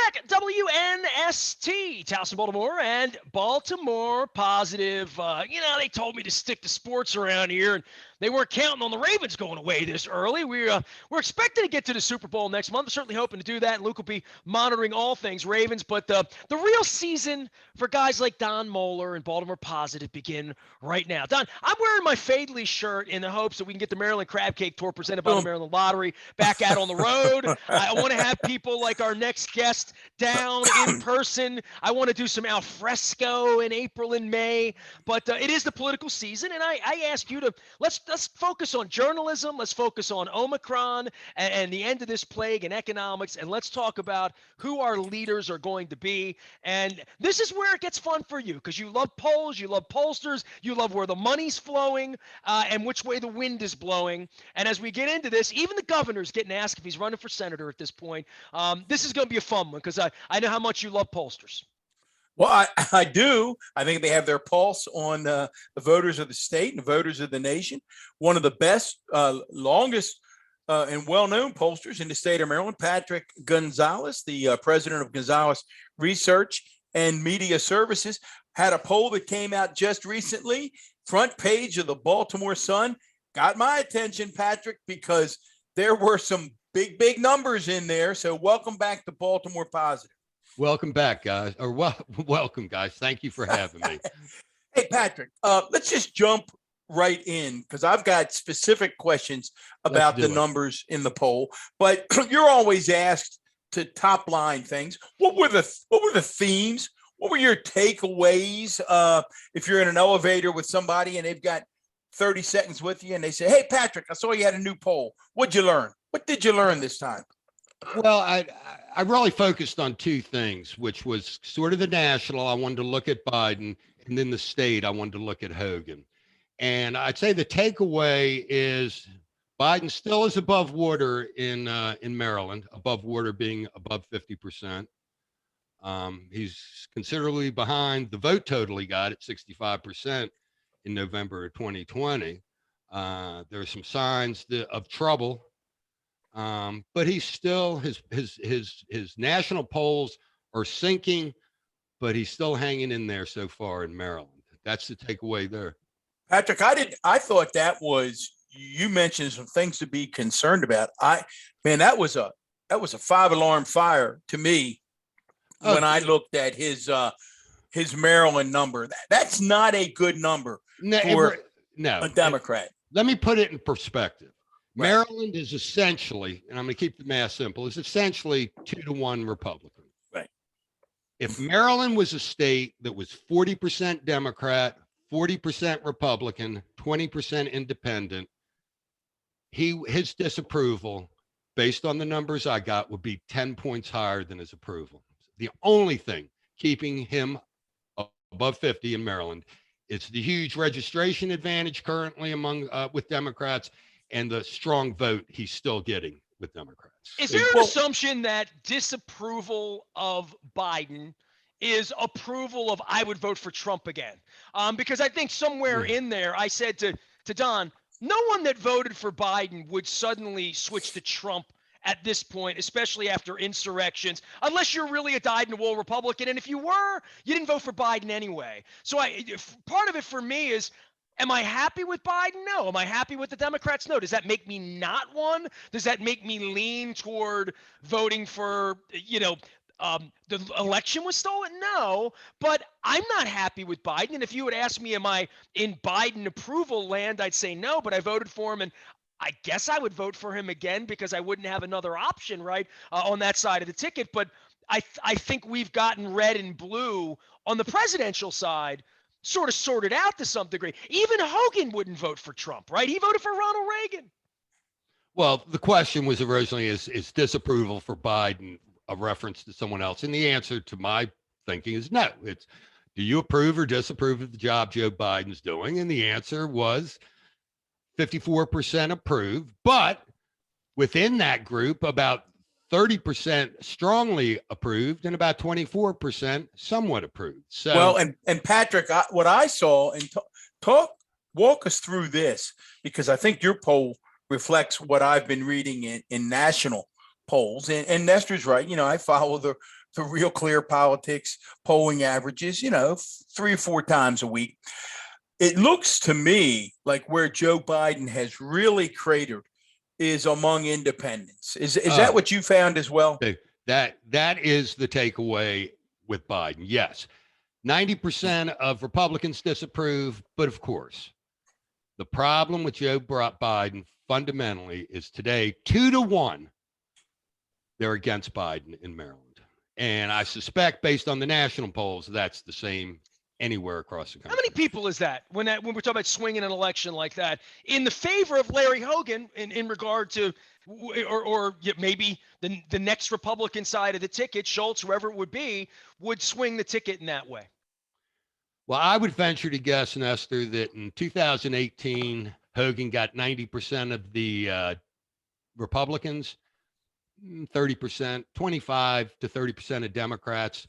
back. WNST, Towson, Baltimore, and Baltimore Positive. They told me to stick to sports around here, and they weren't counting on the Ravens going away this early. We're expecting to get to the Super Bowl next month. We're certainly hoping to do that, and Luke will be monitoring all things Ravens. But the real season for guys like Don Moeller and Baltimore Positive begin right now. Don, I'm wearing my Fadley shirt in the hopes that we can get the Maryland Crab Cake Tour presented by the Maryland Lottery back out on the road. I want to have people like our next guest down in person. I want to do some al fresco in April and May. But it is the political season, and I ask you to let's focus on journalism. Let's focus on Omicron and the end of this plague and economics, and let's talk about who our leaders are going to be. And this is where it gets fun for you because you love polls, you love pollsters, you love where the money's flowing and which way the wind is blowing. And as we get into this, even the governor's getting asked if he's running for senator at this point. This is going to be a fun one because I know how much you love pollsters. Well, I do. I think they have their pulse on the voters of the state and the voters of the nation. One of the best, longest, and well-known pollsters in the state of Maryland, Patrick Gonzales, the president of Gonzales Research and Media Services, had a poll that came out just recently. Front page of the Baltimore Sun got my attention, Patrick, because there were some big numbers in there. So welcome back to Baltimore Positive. Welcome back, guys. Welcome, guys. Thank you for having me. Hey, Patrick, let's just jump right in because I've got specific questions about the numbers in the poll. But you're always asked to top line things. What were the themes? What were your takeaways? If you're in an elevator with somebody and they've got 30 seconds with you and they say, "Hey, Patrick, I saw you had a new poll. What'd you learn? What did you learn this time?" Well, I really focused on two things, which was sort of the national. I wanted to look at Biden, and then the state, I wanted to look at Hogan. And I'd say the takeaway is Biden still is above water in Maryland, above water being above 50%. He's considerably behind the vote total he got at 65% in November of 2020. There are some signs of trouble. But he's still his national polls are sinking, but he's still hanging in there so far in Maryland. That's the takeaway there. Patrick, I thought that was, you mentioned some things to be concerned about. That was a 5-alarm fire to me when I looked at his Maryland number. That's not a good number for a Democrat. Let me put it in perspective. Maryland is essentially, and I'm going to keep the math simple, is essentially 2-to-1 Republican. Right. If Maryland was a state that was 40% Democrat, 40% Republican, 20% independent, his disapproval, based on the numbers I got, would be 10 points higher than his approval. The only thing keeping him above 50 in Maryland is the huge registration advantage currently with Democrats, and the strong vote he's still getting with Democrats. Is there an assumption that disapproval of Biden is approval of I would vote for Trump again? Because I think somewhere in there I said to Don, no one that voted for Biden would suddenly switch to Trump at this point, especially after insurrections, unless you're really a dyed-in-the-wool Republican. And if you were, you didn't vote for Biden anyway. So part of it for me is, am I happy with Biden? No. Am I happy with the Democrats? No. Does that make me not one? Does that make me lean toward voting for, the election was stolen? No. But I'm not happy with Biden. And if you would ask me, am I in Biden approval land, I'd say no, but I voted for him. And I guess I would vote for him again because I wouldn't have another option, right, on that side of the ticket. But I think we've gotten red and blue on the presidential side sort of sorted out to some degree. Even Hogan wouldn't vote for Trump, right? He voted for Ronald Reagan. Well, the question was originally, is disapproval for Biden a reference to someone else? And the answer to my thinking is no. It's, do you approve or disapprove of the job Joe Biden's doing? And the answer was 54% approved. But within that group, about 30% strongly approved and about 24% somewhat approved. So, well, and Patrick, what I saw, and walk us through this, because I think your poll reflects what I've been reading in national polls, and Nestor's right. I follow the Real Clear Politics polling averages, 3 or 4 times a week. It looks to me like where Joe Biden has really cratered is among independents. Is that what you found as well? That is the takeaway with Biden. Yes. 90% of Republicans disapprove, but of course, the problem with Joe Biden fundamentally is today 2-1. They're against Biden in Maryland. And I suspect based on the national polls, that's the same anywhere across the country. How many people is that when we're talking about swinging an election like that in the favor of Larry Hogan in regard to, or maybe the next Republican side of the ticket, Schultz, whoever it would be, would swing the ticket in that way? Well, I would venture to guess, Nestor, that in 2018, Hogan got 90% of the Republicans, 30%, 25 to 30% of Democrats,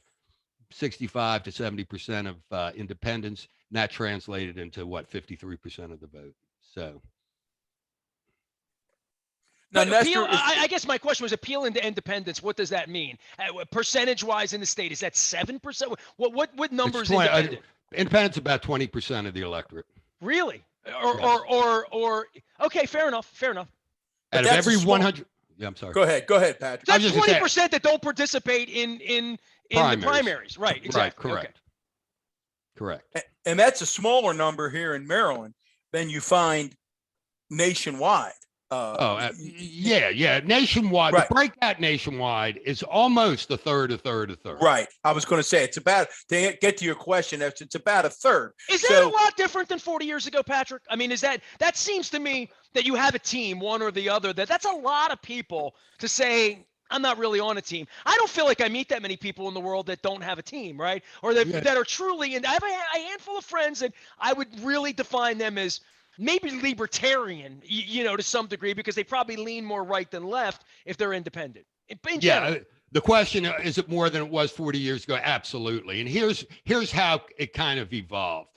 65 to 70% of independents. And that translated into 53% of the vote. So. Now, Nestor, I guess my question was appealing to independents. What does that mean? Percentage-wise in the state, is that 7%? What number is independent? Independents about 20% of the electorate. Really? Or okay, fair enough. Out of every 100. Yeah, I'm sorry. Go ahead, Patrick. That's 20% that don't participate in the primaries. Right, exactly. Right, correct. And that's a smaller number here in Maryland than you find nationwide. Yeah. Nationwide, right. The breakout nationwide is almost a third. Right. I was going to say, it's about, to get to your question, it's about a third. Is that a lot different than 40 years ago, Patrick? I mean, that seems to me that you have a team, one or the other, that's a lot of people to say, I'm not really on a team. I don't feel like I meet that many people in the world that don't have a team, right? Or that are truly, and I have a handful of friends that I would really define them as maybe libertarian, to some degree, because they probably lean more right than left if they're independent. In general. The question is it more than it was 40 years ago? Absolutely. And here's how it kind of evolved.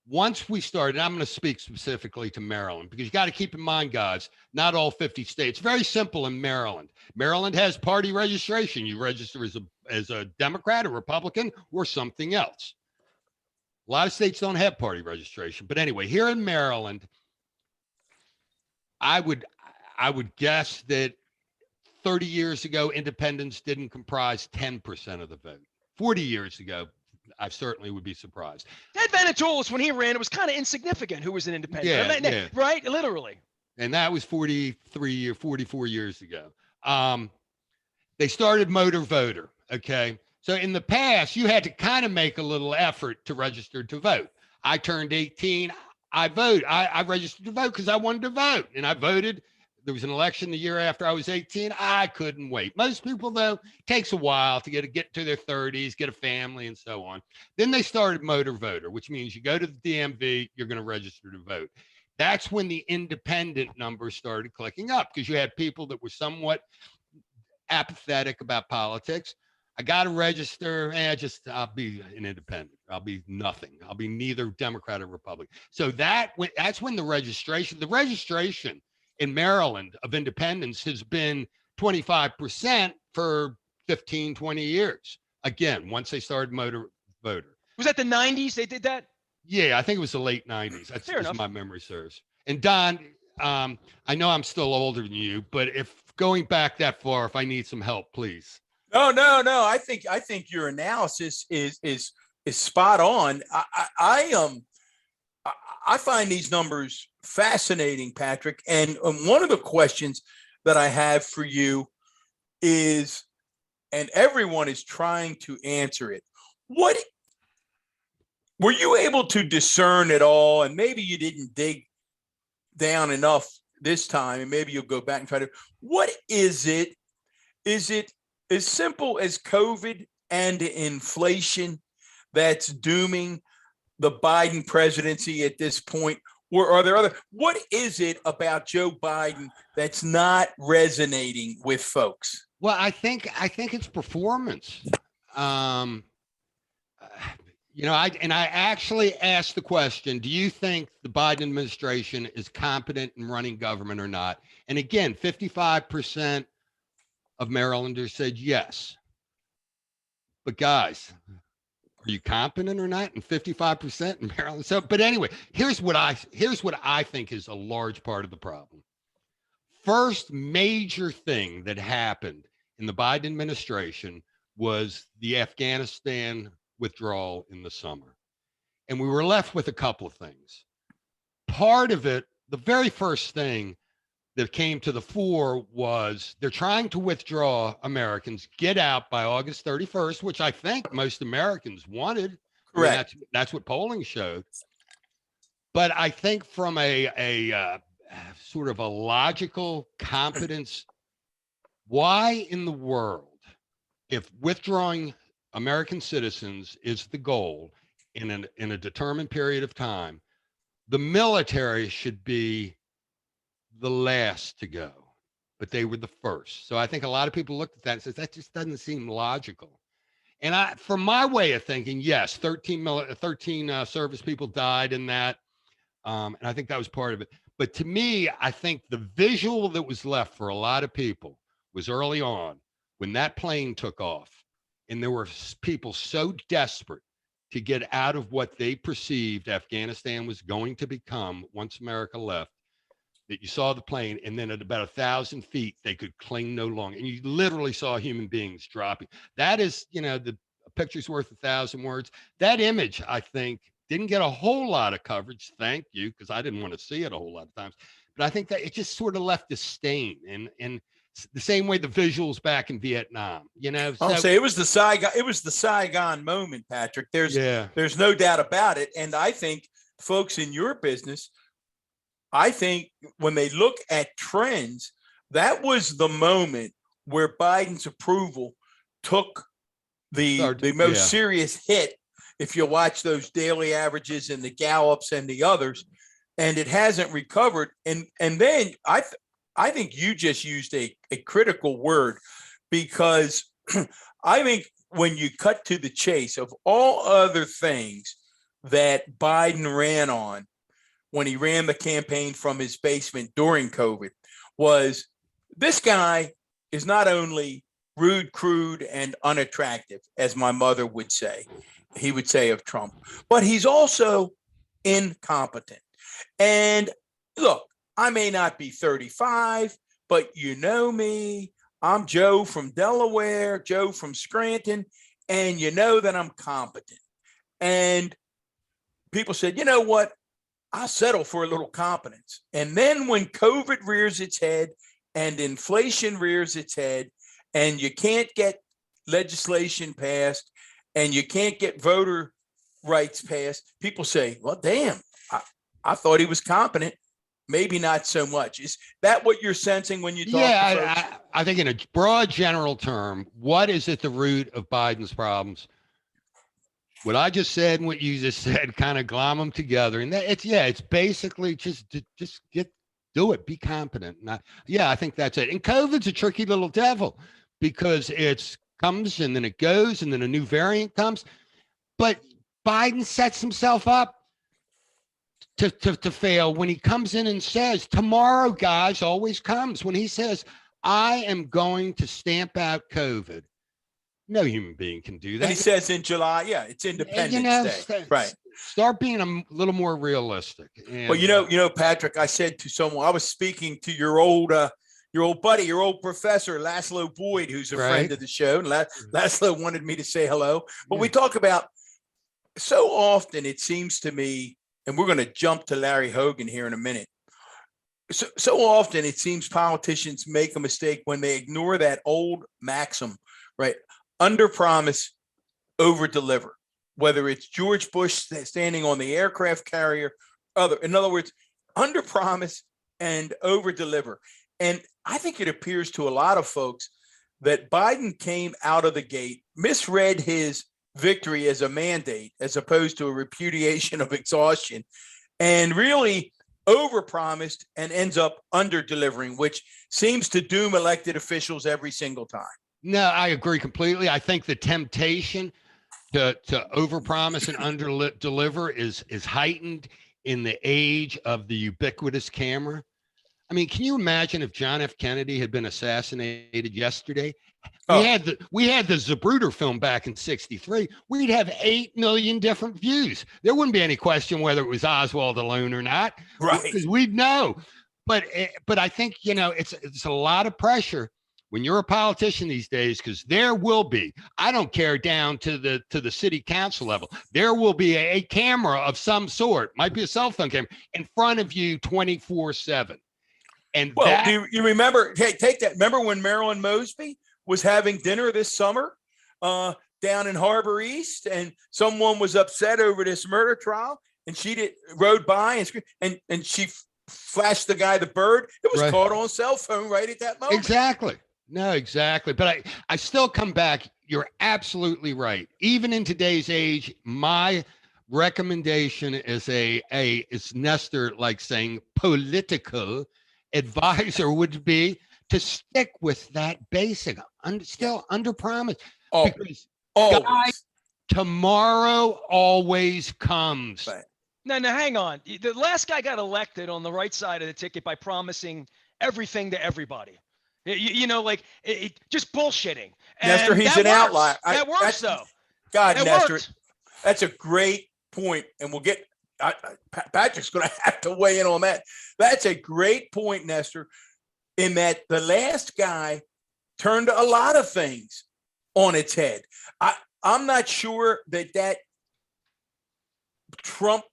Once we started, I'm going to speak specifically to Maryland, because you got to keep in mind, guys, not all 50 states. Very simple in Maryland. Maryland has party registration. You register as a Democrat, a Republican, or something else. A lot of states don't have party registration. But anyway, here in Maryland, I would guess that 30 years ago, independents didn't comprise 10% of the vote. 40 years ago, I certainly would be surprised. Ted Venetoulis, when he ran, it was kind of insignificant who was an independent. Yeah. Right? Literally. And that was 44 years ago. They started motor voter, okay? So in the past, you had to kind of make a little effort to register to vote. I turned 18. I registered to vote because I wanted to vote. And I voted. There was an election the year after I was 18. I couldn't wait. Most people, though, takes a while to get to their 30s, get a family, and so on. Then they started motor voter, which means you go to the DMV, you're going to register to vote. That's when the independent numbers started clicking up, because you had people that were somewhat apathetic about politics. I got to register. I'll be an independent. I'll be nothing. I'll be neither Democrat or Republican. So that's when the registration in Maryland of independents has been 25% for 15, 20 years. Again, once they started motor voter. Was that the 90s they did that? Yeah, I think it was the late 90s. That's as my memory serves. And Don, I know I'm still older than you, but if going back that far, if I need some help, please. No. I think your analysis is spot on. I find these numbers fascinating, Patrick. And one of the questions that I have for you is, and everyone is trying to answer it, what were you able to discern at all? And maybe you didn't dig down enough this time, and maybe you'll go back and try to, what is it? Is it as simple as COVID and inflation that's dooming the Biden presidency at this point? Or are there what is it about Joe Biden that's not resonating with folks? Well, I think it's performance. I actually asked the question, do you think the Biden administration is competent in running government or not? And again, 55% of Marylanders said yes. But guys, are you competent or not? And 55% in Maryland. So, but anyway, here's what I think is a large part of the problem. First major thing that happened in the Biden administration was the Afghanistan withdrawal in the summer. And we were left with a couple of things. Part of it, the very first thing that came to the fore was they're trying to withdraw Americans, get out by August 31st, which I think most Americans wanted. Correct. I mean, that's what polling showed. But I think from a sort of a logical competence, why in the world, if withdrawing American citizens is the goal in a determined period of time, the military should be the last to go, but they were the first. So I think a lot of people looked at that and says that just doesn't seem logical. And from my way of thinking, yes, 13 service people died in that, and I think that was part of it. But to me, I think the visual that was left for a lot of people was early on when that plane took off, and there were people so desperate to get out of what they perceived Afghanistan was going to become once America left, that you saw the plane, and then at about 1,000 feet, they could cling no longer. And you literally saw human beings dropping. That is, the picture's worth 1,000 words. That image, I think, didn't get a whole lot of coverage. Thank you, because I didn't want to see it a whole lot of times. But I think that it just sort of left a stain. And the same way the visuals back in Vietnam, I'll say it was the Saigon moment, Patrick. There's no doubt about it. And I think folks in your business, I think when they look at trends, that was the moment where Biden's approval took the most serious hit. If you watch those daily averages and the Gallups and the others, and it hasn't recovered. And then I think you just used a critical word, because I think when you cut to the chase of all other things that Biden ran on when he ran the campaign from his basement during COVID, was this guy is not only rude, crude, and unattractive, as my mother would say, he would say of Trump, but he's also incompetent. And look, I may not be 35, but you know me, I'm Joe from Delaware, Joe from Scranton, and you know that I'm competent. And people said, you know what? I'll settle for a little competence. And then when COVID rears its head and inflation rears its head, and you can't get legislation passed and you can't get voter rights passed, people say, well, damn, I thought he was competent. Maybe not so much. Is that what you're sensing when you talk to folks? I think in a broad general term, what is at the root of Biden's problems? What I just said and what you just said, kind of glom them together. And it's basically just do it. Be competent. I think that's it. And COVID's a tricky little devil, because it comes and then it goes and then a new variant comes. But Biden sets himself up to fail when he comes in and says, tomorrow, guys, always comes. When he says, I am going to stamp out COVID. No human being can do that. And he says in July, it's Independence Day. Right. Start being a little more realistic. And, well, Patrick, I said to someone, I was speaking to your old buddy, your old professor, Laszlo Boyd, who's a friend of the show. And Laszlo wanted me to say hello. But we talk about, so often it seems to me, and we're going to jump to Larry Hogan here in a minute. So often it seems politicians make a mistake when they ignore that old maxim, right? Under promise, over deliver. Whether it's George Bush standing on the aircraft carrier, in other words, under promise and over deliver. And I think it appears to a lot of folks that Biden came out of the gate, misread his victory as a mandate as opposed to a repudiation of exhaustion, and really overpromised and ends up under delivering, which seems to doom elected officials every single time. No, I agree completely. I think the temptation to overpromise and under deliver is heightened in the age of the ubiquitous camera. I mean, can you imagine if John F. Kennedy had been assassinated yesterday? Oh. We had the Zapruder film back in '63. We'd have 8 million different views. There wouldn't be any question whether it was Oswald alone or not, Right. because we'd know. But I think, you know, it's a lot of pressure when you're a politician these days, because there will be, I don't care, down to the city council level, there will be a camera of some sort, might be a cell phone camera, in front of you 24/7. And well, do you remember? Hey, take that. Remember when Marilyn Mosby was having dinner this summer down in Harbor East, and someone was upset over this murder trial, and she rode by and she flashed the guy the bird. It was caught on cell phone right at that moment. Exactly. No, exactly. But I still come back. You're absolutely right. Even in today's age, my recommendation is is Nestor like saying political advisor would be to stick with that basic, still under promise. Because guys, tomorrow always comes. Right. No, hang on. The last guy got elected on the right side of the ticket by promising everything to everybody. You know, like just bullshitting. Nestor, he's an outlier. That works, though. God, that Nestor, worked. That's a great point, and we'll get Patrick's going to have to weigh in on that. That's a great point, Nestor, in that the last guy turned a lot of things on its head. I'm not sure that Trump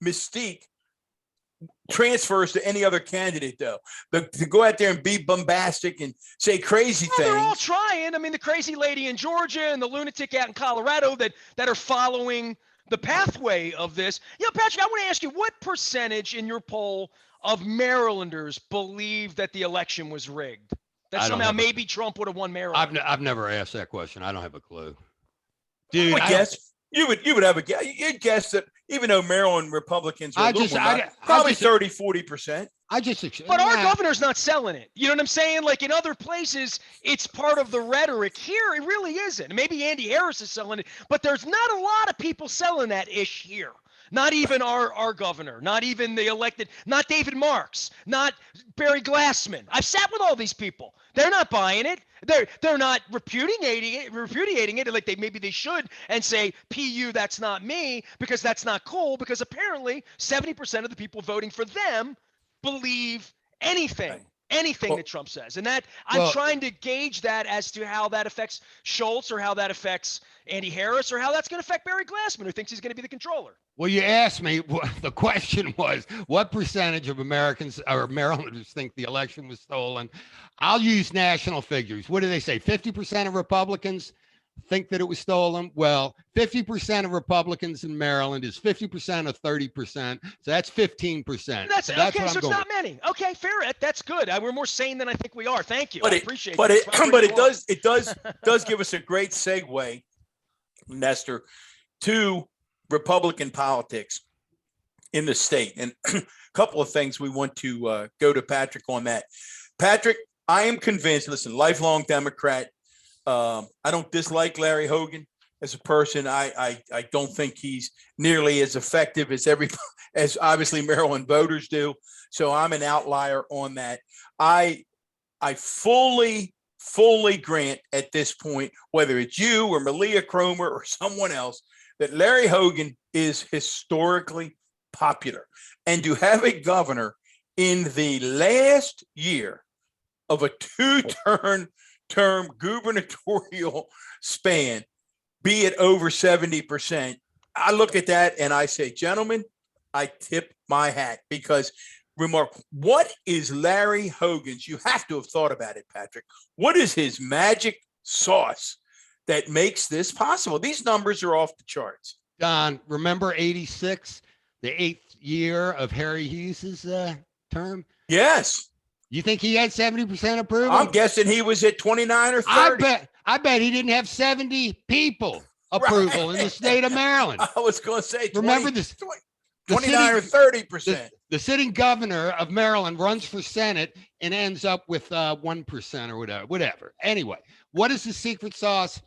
mystique transfers to any other candidate, though. To go out there and be bombastic and say crazy things. They're all trying. I mean, the crazy lady in Georgia and the lunatic out in Colorado that are following the pathway of this. You know, Patrick, I want to ask you, what percentage in your poll of Marylanders believe that the election was rigged? That somehow maybe Trump would have won Maryland? I've never asked that question. I don't have a clue. Dude, I would guess you would have a guess. You'd guess that even though Maryland Republicans are probably 30-40%. But our governor's not selling it. You know what I'm saying? Like in other places, it's part of the rhetoric. Here, it really isn't. Maybe Andy Harris is selling it, but there's not a lot of people selling that ish here. Not even our governor, not even the elected, not David Marks, not Barry Glassman. I've sat with all these people. They're not buying it. They're not repudiating it like maybe they should and say, PU, that's not me, because that's not cool, because apparently 70% of the people voting for them believe anything that Trump says. And that I'm trying to gauge that as to how that affects Schultz or how that affects Andy Harris or how that's going to affect Barry Glassman, who thinks he's going to be the controller. Well, you asked me, the question was, what percentage of Americans or Marylanders think the election was stolen? I'll use national figures. What do they say? 50% of Republicans think that it was stolen. Well, 50% of Republicans in Maryland is 50% of 30%. So that's 15%. That's okay. So it's not many. Okay, fair. That's good. We're more sane than I think we are. Thank you. I appreciate it. It does give us a great segue, Nestor, to Republican politics in the state. And a couple of things we want to go to Patrick on that. Patrick, I am convinced, listen, lifelong Democrat. I don't dislike Larry Hogan as a person. I don't think he's nearly as effective as obviously Maryland voters do. So I'm an outlier on that. I fully grant at this point, whether it's you or Malia Cromer or someone else, that Larry Hogan is historically popular. And to have a governor in the last year of a two-term gubernatorial span be at over 70%, I look at that and I say, gentlemen, I tip my hat, because what is Larry Hogan's? You have to have thought about it, Patrick. What is his magic sauce that makes this possible? These numbers are off the charts. Don, remember 86, the 8th year of Harry Hughes's term? Yes. You think he had 70% approval? I'm guessing he was at 29 or 30. I bet he didn't have 70 people approval in the state of Maryland. I was going to say, remember this. 29 or 30%. The sitting governor of Maryland runs for Senate and ends up with 1% or whatever. Anyway, what is the secret sauce?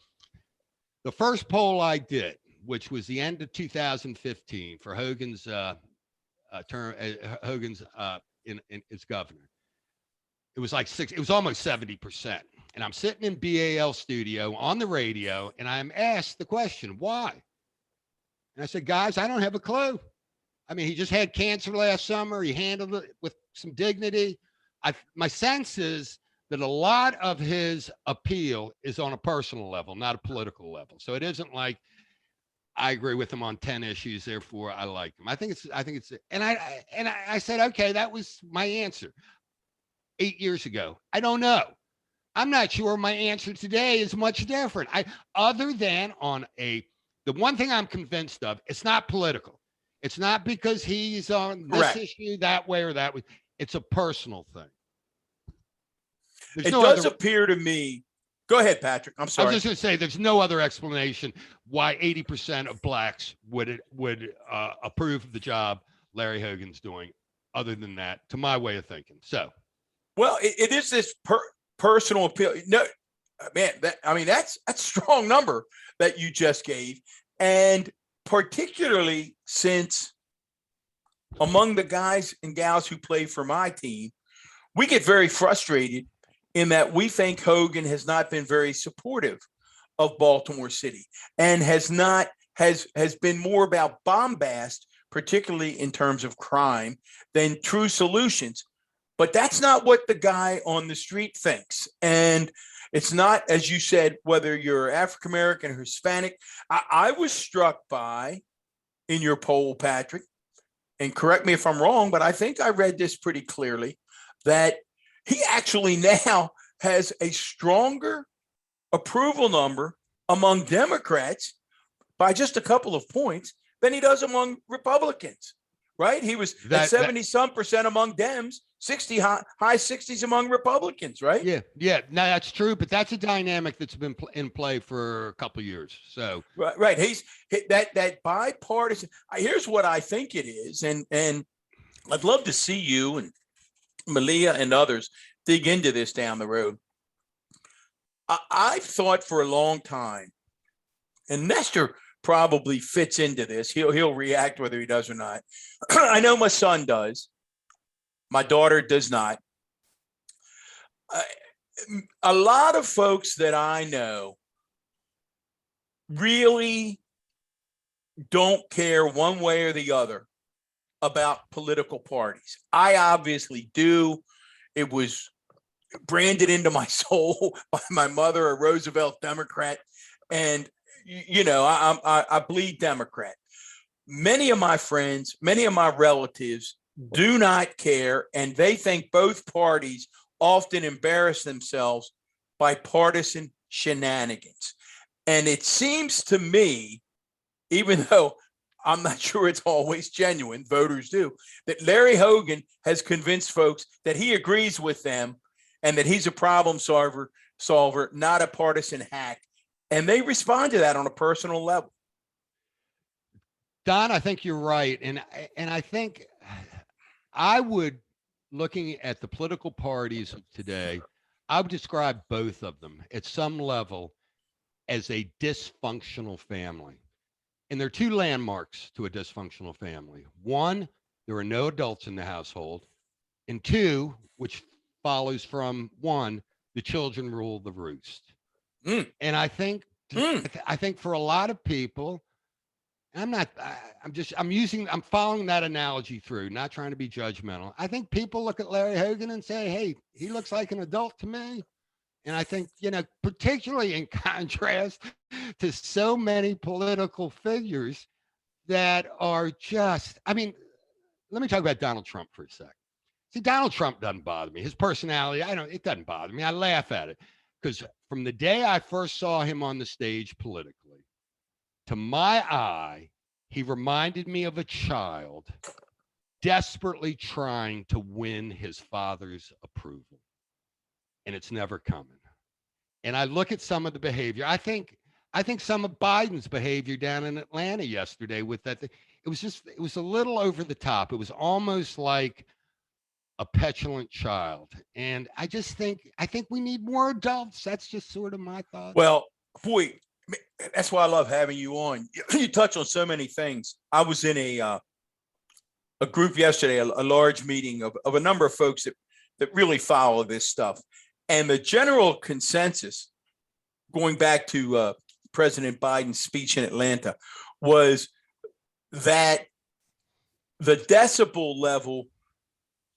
The first poll I did, which was the end of 2015 for Hogan's term, Hogan's in as governor, it was like it was almost 70%. And I'm sitting in BAL studio on the radio, and I'm asked the question, why? And I said, guys, I don't have a clue. I mean, he just had cancer last summer. He handled it with some dignity. My sense is that a lot of his appeal is on a personal level, not a political level. So it isn't like I agree with him on 10 issues, therefore I like him. I think it's, and I said, okay, that was my answer 8 years ago. I don't know. I'm not sure my answer today is much different. Other than the one thing I'm convinced of, it's not political. It's not because he's on this issue that way or that way. It's a personal thing. It does appear to me. Go ahead, Patrick. I'm sorry. I was just going to say there's no other explanation why 80% of blacks would approve of the job Larry Hogan's doing, other than that, to my way of thinking. So, well, it is this personal appeal. No, man, that's a strong number that you just gave, and particularly since among the guys and gals who play for my team, we get very frustrated in that we think Hogan has not been very supportive of Baltimore City and has been more about bombast, particularly in terms of crime, than true solutions. But that's not what the guy on the street thinks. And it's not, as you said, whether you're African-American or Hispanic. I was struck by, in your poll, Patrick, and correct me if I'm wrong, but I think I read this pretty clearly, that he actually now has a stronger approval number among Democrats by just a couple of points than he does among Republicans, right? He was at 70-some% among Dems, 60 high 60s among Republicans, right? Yeah. No, that's true, but that's a dynamic that's been in play for a couple of years. So right. He's that bipartisan. Here's what I think it is, and I'd love to see you and Malia and others dig into this down the road. I've thought for a long time, and Nestor probably fits into this. He'll react whether he does or not. I know my son does. My daughter does not. A lot of folks that I know really don't care one way or the other about political parties. I obviously do. It was branded into my soul by my mother, a Roosevelt Democrat, and I bleed Democrat. Many of my friends, many of my relatives do not care, and they think both parties often embarrass themselves by partisan shenanigans. And it seems to me, even though I'm not sure it's always genuine, voters do, that Larry Hogan has convinced folks that he agrees with them and that he's a problem solver, not a partisan hack. And they respond to that on a personal level. Don, I think you're right. And I think I would, looking at the political parties of today, I would describe both of them at some level as a dysfunctional family. And there are two landmarks to a dysfunctional family. One, there are no adults in the household. And two, which follows from one, the children rule the roost. And I think for a lot of people, I'm following that analogy through, not trying to be judgmental. I think people look at Larry Hogan and say, hey, he looks like an adult to me. And I think, particularly in contrast to so many political figures that are just, let me talk about Donald Trump for a sec. See, Donald Trump doesn't bother me. His personality, it doesn't bother me. I laugh at it because from the day I first saw him on the stage politically, to my eye, he reminded me of a child desperately trying to win his father's approval. And it's never coming. And I look at some of the behavior. I think some of Biden's behavior down in Atlanta yesterday with that, it was a little over the top. It was almost like a petulant child. And I think we need more adults. That's just sort of my thought. Well, boy, that's why I love having you on. You touch on so many things. I was in a group yesterday, a large meeting of a number of folks that that really follow this stuff. And the general consensus, going back to President Biden's speech in Atlanta, was that the decibel level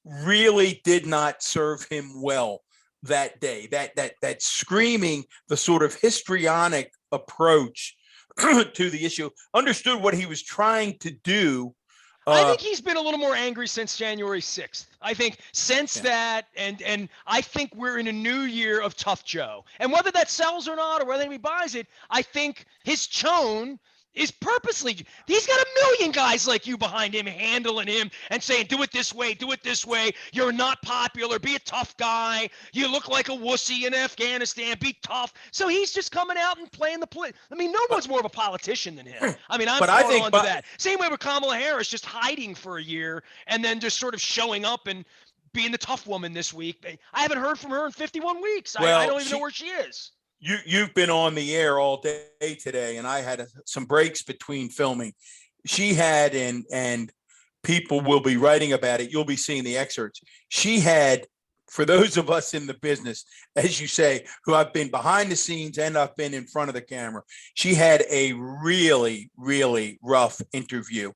really did not serve him well that day. That screaming, the sort of histrionic approach to the issue, understood what he was trying to do. I think he's been a little more angry since January 6th. I think since that, and I think we're in a new year of Tough Joe. And whether that sells or not, or whether anybody buys it, I think his tone is purposely. He's got a million guys like you behind him, handling him and saying, do it this way, do it this way. You're not popular. Be a tough guy. You look like a wussy in Afghanistan. Be tough. So he's just coming out and playing the play. I mean, no one's more of a politician than him. I mean, I'm throwing on to that. Same way with Kamala Harris, just hiding for a year and then just sort of showing up and being the tough woman this week. I haven't heard from her in 51 weeks. I don't even know where she is. You've been on the air all day today, and I had some breaks between filming. She had, and people will be writing about it. You'll be seeing the excerpts. She had, for those of us in the business, as you say, who I've been behind the scenes and I've been in front of the camera, she had a really, really rough interview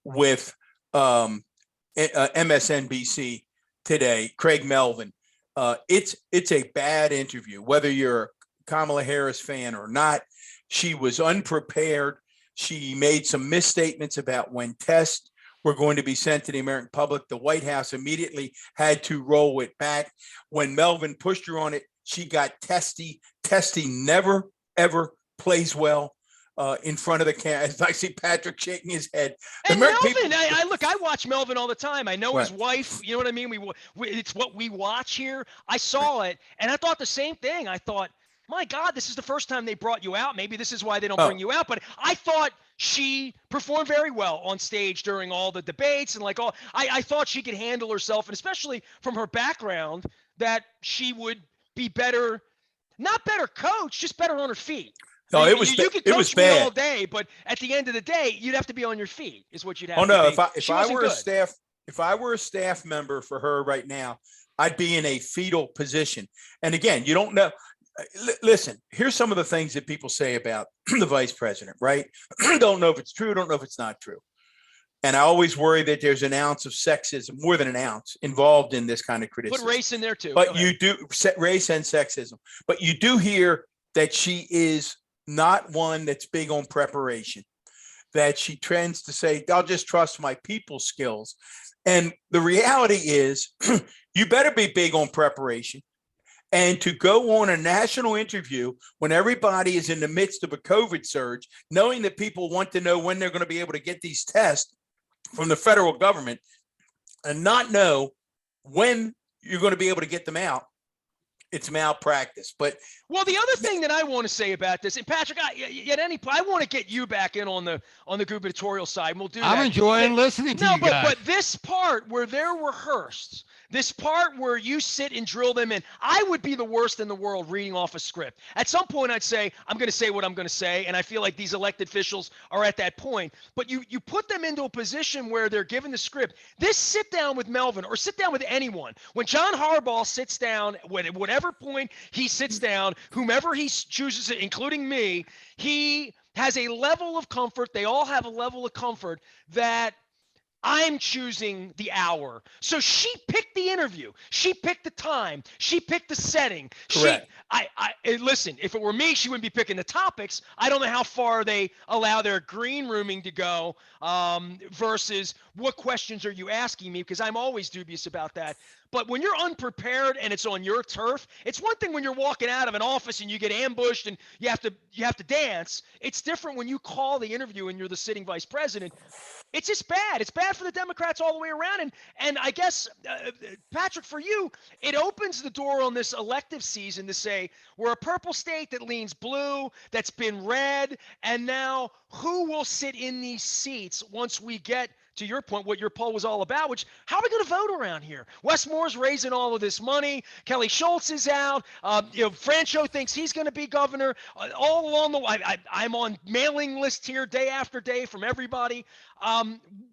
with MSNBC today, Craig Melvin. It's a bad interview, whether you're Kamala Harris fan or not. She was unprepared. She made some misstatements about when tests were going to be sent to the American public. The White House immediately had to roll it back. When Melvin pushed her on it, she got testy. Testy never, ever plays well in front of the camera. I see Patrick shaking his head. And Melvin, I watch Melvin all the time. I know his wife. You know what I mean? It's what we watch here. I saw it, and I thought the same thing. I thought, my God, this is the first time they brought you out. Maybe this is why they don't bring you out. But I thought she performed very well on stage during all the debates and I thought she could handle herself, and especially from her background, that she would be better, not better coach, just better on her feet. No, you could coach me bad all day, but at the end of the day, you'd have to be on your feet. Is what you'd have. Oh no, to be. if I were a staff member for her right now, I'd be in a fetal position. And again, you don't know. Listen, here's some of the things that people say about the vice president, right? Don't know if it's true, don't know if it's not true. And I always worry that there's an ounce of sexism, more than an ounce, involved in this kind of criticism. Put race in there too. But you do race and sexism. But you do hear that she is not one that's big on preparation, that she tends to say, I'll just trust my people skills. And the reality is, you better be big on preparation. And to go on a national interview when everybody is in the midst of a COVID surge, knowing that people want to know when they're going to be able to get these tests from the federal government and not know when you're going to be able to get them out, it's malpractice. But well, the other thing that I want to say about this, and Patrick, I want to get you back in on the gubernatorial side. And we'll do that. I'm enjoying listening to you guys. But this part where they're rehearsed, this part where you sit and drill them in, I would be the worst in the world reading off a script. At some point, I'd say, I'm going to say what I'm going to say, and I feel like these elected officials are at that point. But you put them into a position where they're given the script. This sit down with Melvin, or sit down with anyone. When John Harbaugh sits down, at whatever point he sits down, whomever he chooses, including me, he has a level of comfort. They all have a level of comfort that I'm choosing the hour. So she picked the interview. She picked the time. She picked the setting. Correct. Listen, if it were me, she wouldn't be picking the topics. I don't know how far they allow their green rooming to go versus what questions are you asking me, because I'm always dubious about that. But when you're unprepared and it's on your turf, it's one thing when you're walking out of an office and you get ambushed and you have to dance. It's different when you call the interview and you're the sitting vice president. It's just bad. It's bad for the Democrats all the way around. And I guess, Patrick, for you, it opens the door on this elective season to say we're a purple state that leans blue, that's been red, and now who will sit in these seats once we get to your point, what your poll was all about, which how are we going to vote around here? Wes Moore's raising all of this money. Kelly Schultz is out. Francho thinks he's going to be governor. All along the way, I'm on mailing lists here day after day from everybody.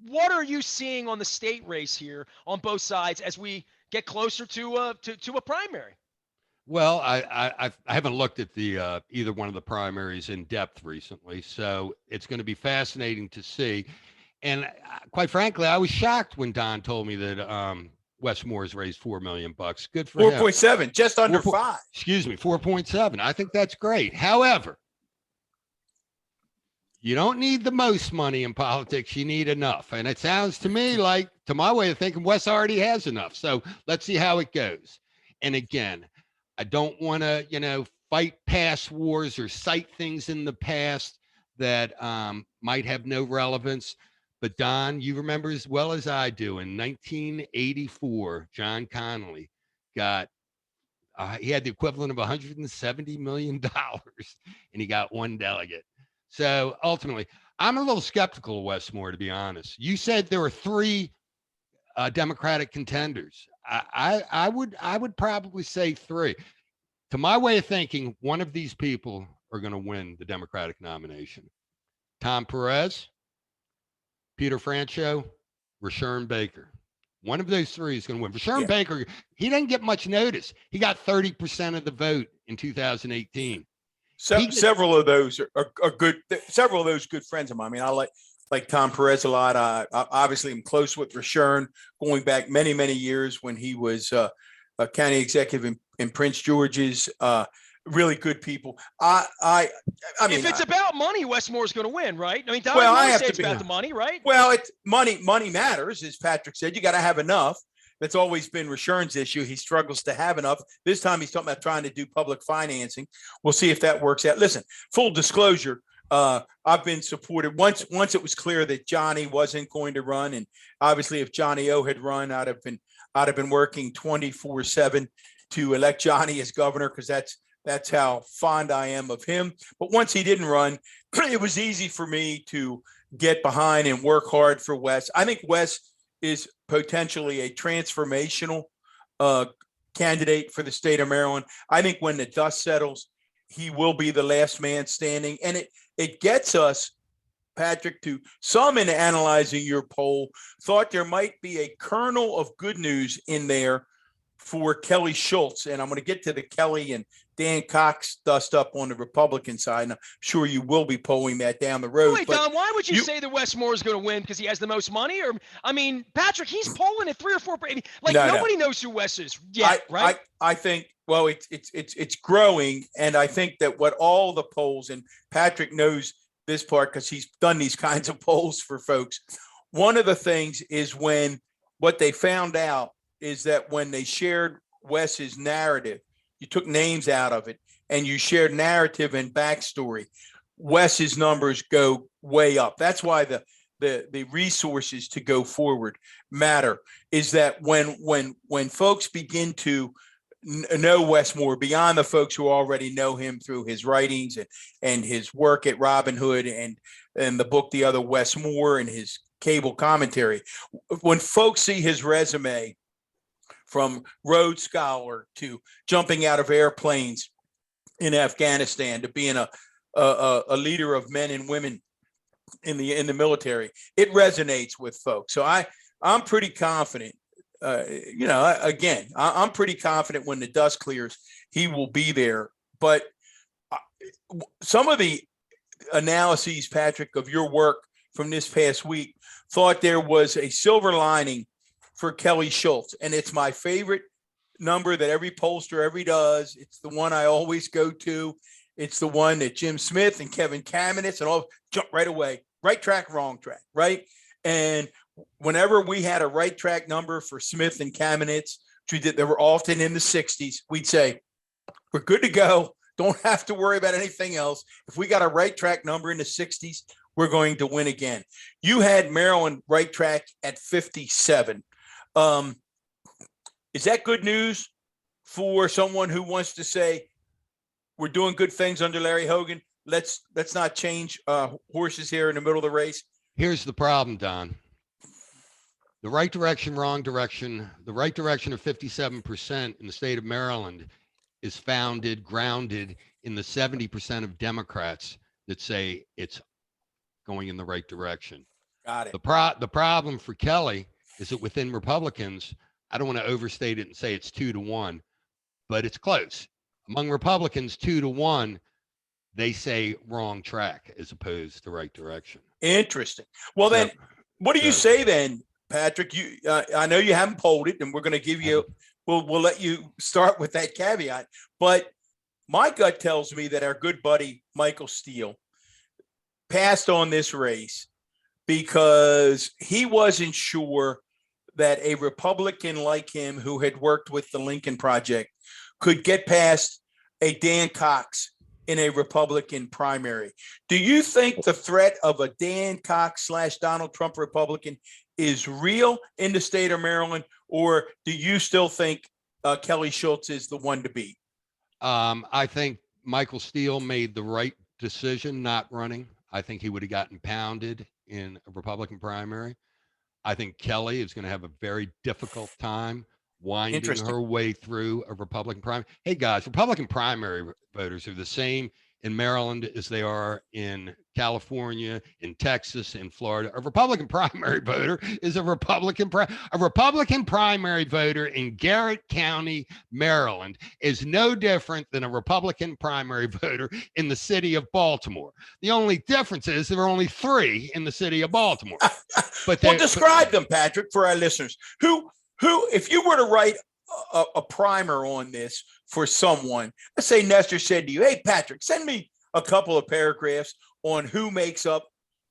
What are you seeing on the state race here on both sides as we get closer to a primary. Well, I haven't looked at the either one of the primaries in depth recently, so it's going to be fascinating to see. And quite frankly, I was shocked when Don told me that Wes Moore's raised $4 million. Good for him. 4.7, just under 5. Excuse me, 4.7. I think that's great. However, you don't need the most money in politics. You need enough. And it sounds to me like, to my way of thinking, Wes already has enough. So let's see how it goes. And again, I don't want to, fight past wars or cite things in the past that might have no relevance. But Don, you remember as well as I do, in 1984, John Connally got, he had the equivalent of $170 million, and he got one delegate. So ultimately, I'm a little skeptical of Wes Moore, to be honest. You said there were 3 Democratic contenders. I would probably say 3. To my way of thinking, one of these people are going to win the Democratic nomination. Tom Perez, Peter Franchot, Rashern Baker. One of those 3 is going to win. Rashern Baker, he didn't get much notice. He got 30% of the vote in 2018. Several of those are good. Several of those good friends of mine. I mean, I like Tom Perez a lot. I obviously am close with Rashern, going back many, many years when he was a county executive in Prince George's. Really good people. I mean, if it's about money, Wes Moore's going to win, right? I mean, Don, well, you I always have say to it's be about the money, right? Well, it's money. Money matters, as Patrick said. You got to have enough. That's always been Rashern's issue. He struggles to have enough. This time he's talking about trying to do public financing. We'll see if that works out. Listen, full disclosure, I've been supported once it was clear that Johnny wasn't going to run. And obviously if Johnny O had run, I'd have been working 24/7 to elect Johnny as governor, because that's how fond I am of him. But once he didn't run, it was easy for me to get behind and work hard for Wes. I think Wes is potentially a transformational candidate for the state of Maryland. I think when the dust settles, he will be the last man standing. And it gets us, Patrick, to some in analyzing your poll, thought there might be a kernel of good news in there for Kelly Schultz. And I'm going to get to the Kelly and Dan Cox dust up on the Republican side. And I'm sure you will be polling that down the road. Wait, Don, why would you say that Wes Moore is going to win? Because he has the most money? Or, I mean, Patrick, he's polling at 3 or 4. Nobody knows who Wes is yet, right? I think, well, it's growing. And I think that what all the polls, and Patrick knows this part because he's done these kinds of polls for folks. One of the things is what they found out is that when they shared Wes's narrative, you took names out of it and you shared narrative and backstory, Wes's numbers go way up. That's why the resources to go forward matter, is that when folks begin to know Wes Moore beyond the folks who already know him through his writings and his work at Robin Hood and the book, The Other Wes Moore, and his cable commentary, when folks see his resume, from Rhodes Scholar to jumping out of airplanes in Afghanistan to being a leader of men and women in the military, it resonates with folks. So I'm pretty confident. I'm pretty confident when the dust clears, he will be there. But some of the analyses, Patrick, of your work from this past week thought there was a silver lining for Kelly Schultz. And it's my favorite number that every pollster ever does. It's the one I always go to. It's the one that Jim Smith and Kevin Kamenetz and all jump right away. Right track, wrong track, right? And whenever we had a right track number for Smith and Kamenetz, which we did, they were often in the 60s, we'd say, we're good to go. Don't have to worry about anything else. If we got a right track number in the 60s, we're going to win again. You had Maryland right track at 57. Is that good news for someone who wants to say we're doing good things under Larry Hogan? Let's not change horses here in the middle of the race. Here's the problem, Don. The right direction, wrong direction. The right direction of 57% in the state of Maryland is grounded in the 70% of Democrats that say it's going in the right direction. Got it. The problem for Kelly is that within Republicans, I don't want to overstate it and say it's 2-1, but it's close. Among Republicans, 2-1, they say wrong track as opposed to right direction. Interesting. Well, So- then, what do you say then, Patrick? You, I know you haven't polled it, and we're going to give you. We'll let you start with that caveat. But my gut tells me that our good buddy Michael Steele passed on this race because he wasn't sure that a Republican like him who had worked with the Lincoln Project could get past a Dan Cox in a Republican primary. Do you think the threat of a Dan Cox / Donald Trump Republican is real in the state of Maryland, or do you still think Kelly Schultz is the one to beat? I think Michael Steele made the right decision not running. I think he would have gotten pounded in a Republican primary. I think Kelly is going to have a very difficult time winding her way through a Republican primary. Hey guys, Republican primary voters are the same in Maryland as they are in California, in Texas, in Florida. A Republican primary voter is a Republican primary voter in Garrett County, Maryland is no different than a Republican primary voter in the city of Baltimore. The only difference is there are only 3 in the city of Baltimore. But well, describe them, Patrick, for our listeners. Who, if you were to write a primer on this for someone, let's say Nestor said to you, hey, Patrick, send me a couple of paragraphs on who makes up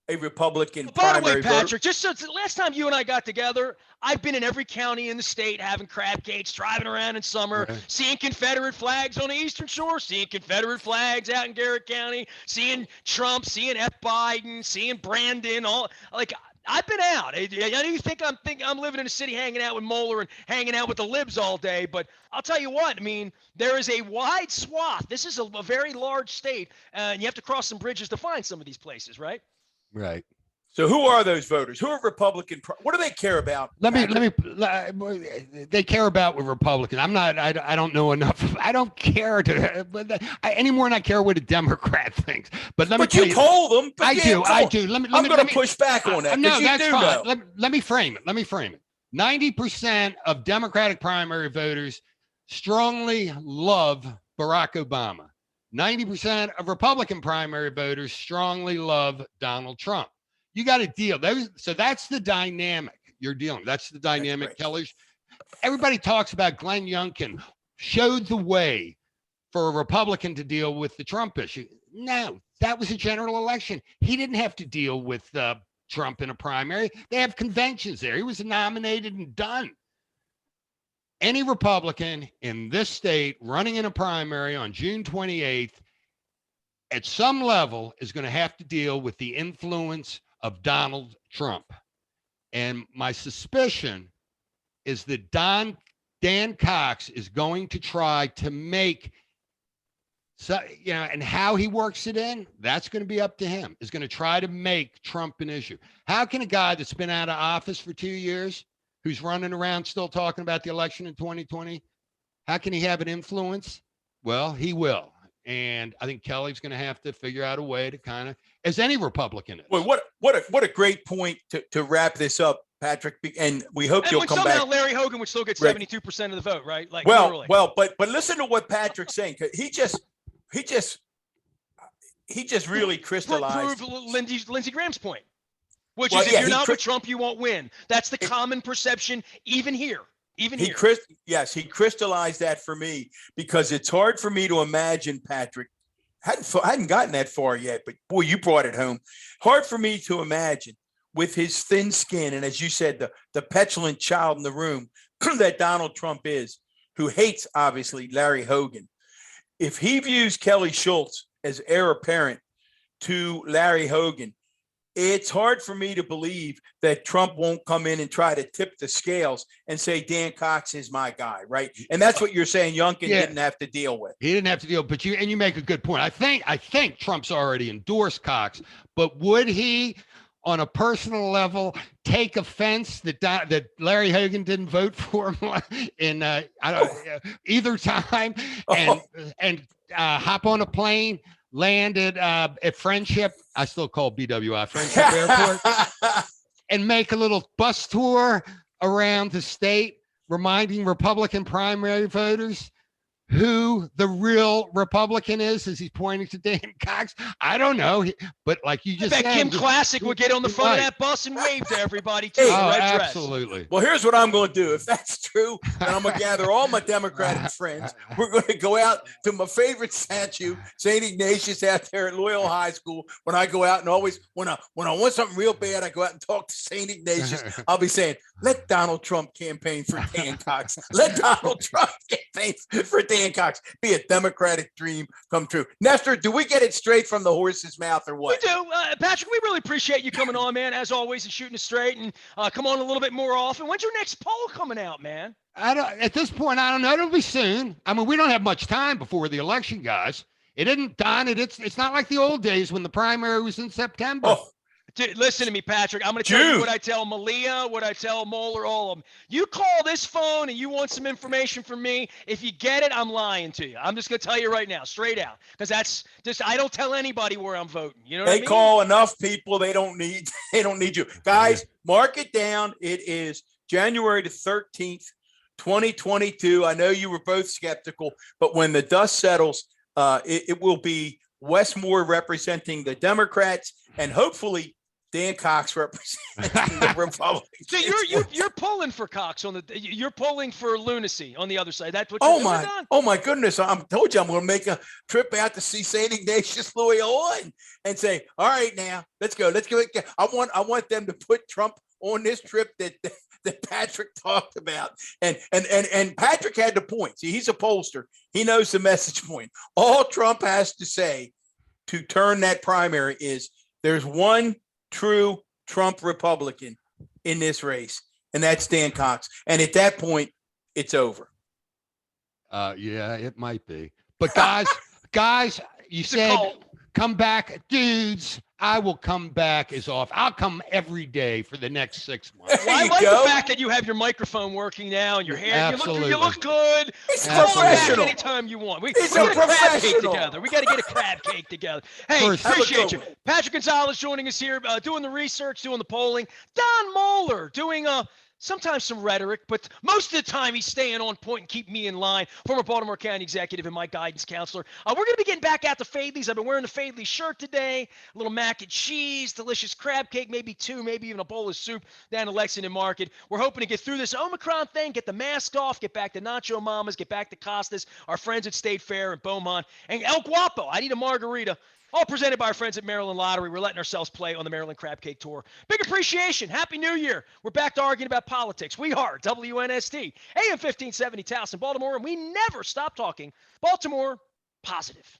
a Republican primary By the way, Patrick, voter. just so last time you and I got together, I've been in every county in the state having crab cakes, driving around in summer, seeing Confederate flags on the Eastern Shore, seeing Confederate flags out in Garrett County, seeing Trump, seeing F. Biden, seeing Brandon, all like I've been out. I know you think I'm living in a city hanging out with Moeller and hanging out with the libs all day, but I'll tell you what, I mean, there is a wide swath. This is a very large state, and you have to cross some bridges to find some of these places, right? Right. So who are those voters? Who are Republican? What do they care about? They care about what Republican. I don't know enough. I don't care any more than I care what a Democrat thinks. But you poll them. I do. I'm going to push back on that. No, that's fine. Let me frame it. 90% of Democratic primary voters strongly love Barack Obama. 90% of Republican primary voters strongly love Donald Trump. You got to deal those. So that's the dynamic you're dealing. That's the dynamic. Kelly. Everybody talks about Glenn Youngkin showed the way for a Republican to deal with the Trump issue. No, that was a general election. He didn't have to deal with Trump in a primary. They have conventions there. He was nominated and done. Any Republican in this state running in a primary on June 28th at some level is going to have to deal with the influence of Donald Trump. And my suspicion is that Dan Cox is going to try to make, and how he works it in, that's going to be up to him, is going to try to make Trump an issue. How can a guy that's been out of office for 2 years, who's running around still talking about the election in 2020, how can he have an influence? Well, he will. And I think Kelly's going to have to figure out a way to kind of, as any Republican is. Well, what a great point to wrap this up, Patrick. And we hope you'll come back. Somehow Larry Hogan would still get 72% of the vote, right? Like, well, but listen to what Patrick's saying. He just really crystallized. Prove Lindsey Graham's point, which is if you're not with Trump, you won't win. That's the common perception, even here. He crystallized that for me, because it's hard for me to imagine, Patrick. Hadn't gotten that far yet, but boy, you brought it home. Hard for me to imagine, with his thin skin and, as you said, the petulant child in the room that Donald Trump is, who hates obviously Larry Hogan. If he views Kelly Schultz as heir apparent to Larry Hogan, it's hard for me to believe that Trump won't come in and try to tip the scales and say Dan Cox is my guy, right? And that's what you're saying Youngkin didn't have to deal with. He didn't have to deal, but you make a good point. I think Trump's already endorsed Cox, but would he, on a personal level, take offense that Larry Hogan didn't vote for him in either time and hop on a plane, landed at Friendship, I still call BWI Friendship Airport, and make a little bus tour around the state reminding Republican primary voters who the real Republican is as he's pointing to Dan Cox? I don't know. But like you just I bet said, Kim Classic would get on the front of that bus and wave to everybody, too. Hey, Oh, red dress. absolutely. Well, here's what I'm going to do. If that's true, then I'm going to gather all my Democratic friends. We're going to go out to my favorite statue, St. Ignatius, out there at Loyola High School. When I go out and always, when I want something real bad, I go out and talk to St. Ignatius. I'll be saying, let Donald Trump campaign for Dan Cox. Let Donald Trump campaign for Dan Cox. Be a Democratic dream come true. Nestor, do we get it straight from the horse's mouth or what? We do. Patrick, we really appreciate you coming on, man, as always, and shooting it straight, and come on a little bit more often. When's your next poll coming out, man? At this point, I don't know. It'll be soon. I mean, we don't have much time before the election, guys. It isn't done. It's not like the old days when the primary was in September. Oh, Dude, listen to me, Patrick. I'm going to tell you what I tell Malia, what I tell Moeller, all of them. You call this phone and you want some information from me. If you get it, I'm lying to you. I'm just going to tell you right now, straight out, because that's just I don't tell anybody where I'm voting. You know what I mean? They call enough people. They don't need you. Guys, mark it down. It is January the 13th, 2022. I know you were both skeptical, but when the dust settles, it will be Westmore representing the Democrats and hopefully Dan Cox representing the Republicans. So you're pulling for Cox you're pulling for lunacy on the other side. That's what Oh you're doing on? my goodness. I told you I'm going to make a trip out to see St. Ignatius Loyola and say, all right, now let's go. I want them to put Trump on this trip that Patrick talked about. And Patrick had the point. See, he's a pollster. He knows the message point. All Trump has to say to turn that primary is there's one true Trump Republican in this race, and that's Dan Cox. And at that point, it's over. Yeah, it might be. But guys, you said come back, dudes. I will come back as often. I'll come every day for the next 6 months. Well, I like the fact that you have your microphone working now and your hair. Absolutely. You look good. It's professional. Anytime you want. We It's got a a crab cake professional. together. We got to get a crab cake together. Hey, First. appreciate you. Patrick Gonzales joining us here, doing the research, doing the polling. Don Moeller doing sometimes some rhetoric, but most of the time he's staying on point and keeping me in line. Former Baltimore County executive and my guidance counselor. We're going to be getting back at the Fadleys. I've been wearing the Fadley shirt today. A little mac and cheese, delicious crab cake, maybe two, maybe even a bowl of soup down to Lexington Market. We're hoping to get through this Omicron thing, get the mask off, get back to Nacho Mamas, get back to Costas, our friends at State Fair and Beaumont, and El Guapo. I need a margarita. All presented by our friends at Maryland Lottery. We're letting ourselves play on the Maryland Crab Cake Tour. Big appreciation. Happy New Year. We're back to arguing about politics. We are WNST, AM 1570 Towson, Baltimore, and we never stop talking Baltimore positive.